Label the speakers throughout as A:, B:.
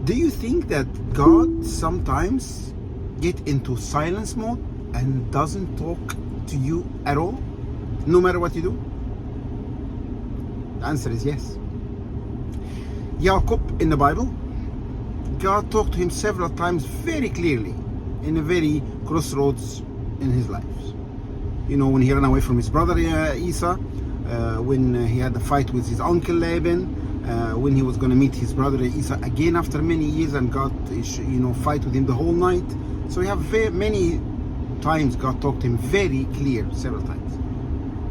A: Do you think that God sometimes get into silence mode and doesn't talk to you at all, no matter what you do? The answer is yes. Jacob in the Bible, God talked to him several times very clearly in a very crossroads in his life. You know, when he ran away from his brother Esau, when he had the fight with his uncle Laban, when he was going to meet his brother Esau again after many years, and God, fight with him the whole night. So we have very many times God talked to him very clear, several times.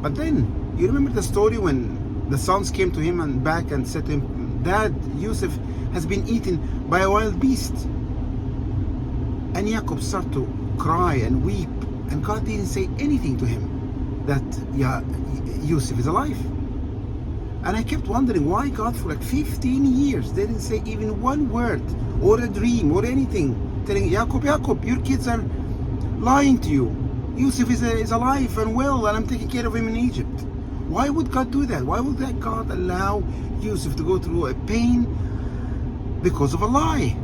A: But then, you remember the story when the sons came to him and back and said to him, Dad, Joseph has been eaten by a wild beast. And Jacob started to cry and weep, and God didn't say anything to him that Joseph is alive. And I kept wondering why God for like 15 years didn't say even one word or a dream or anything, telling Jacob, your kids are lying to you. Joseph is alive and well, and I'm taking care of him in Egypt. Why would God do that? Why would that God allow Joseph to go through a pain because of a lie?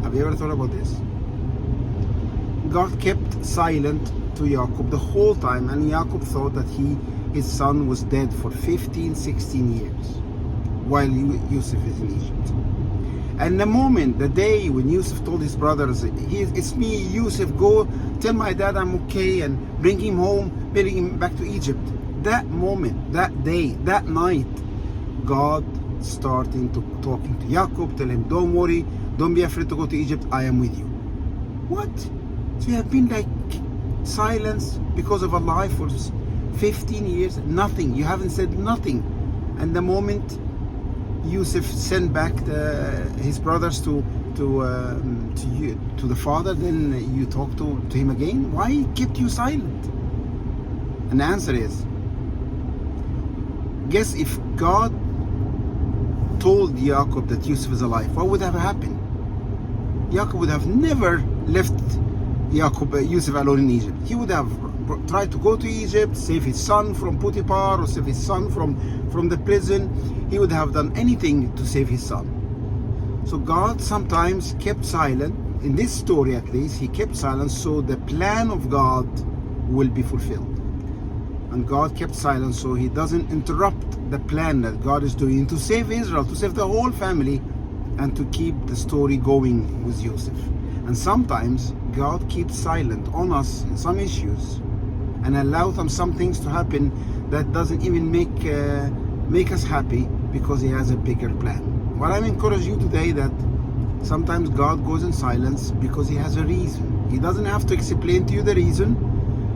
A: Have you ever thought about this? God kept silent to Jacob the whole time, and Jacob thought that his son was dead for 15, 16 years while Joseph is in Egypt. And the day when Joseph told his brothers, it's me, Joseph, go tell my dad I'm okay and bring him home, bring him back to Egypt. That moment, that day, that night, God starting to talking to Jacob, tell him, don't worry, don't be afraid to go to Egypt, I am with you. What? So you have been like silence because of a lie for 15 years, nothing, you haven't said nothing. And the moment Joseph sent back his brothers to the father, then you talk to him again. Why kept you silent? And the answer is, guess if God told Jacob that Joseph is alive, what would have happened? Jacob would have never left Joseph alone in Egypt. He would have tried to go to Egypt, save his son from Potiphar, or save his son from the prison. He would have done anything to save his son. So God sometimes kept silent. In this story at least, he kept silent so the plan of God will be fulfilled. And God kept silent so he doesn't interrupt the plan that God is doing to save Israel, to save the whole family, and to keep the story going with Joseph. And sometimes God keeps silent on us in some issues and allows some things to happen that doesn't even make us happy, because he has a bigger plan. Well, I'm encouraging you today that sometimes God goes in silence because he has a reason. He doesn't have to explain to you the reason.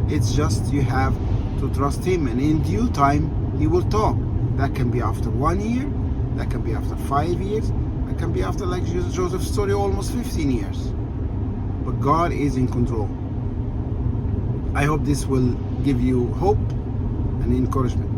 A: It's just you have to trust him, and in due time he will talk. That can be after 1 year, that can be after 5 years, that can be after, like Joseph's story, almost 15 years. But God is in control. I hope this will give you hope and encouragement.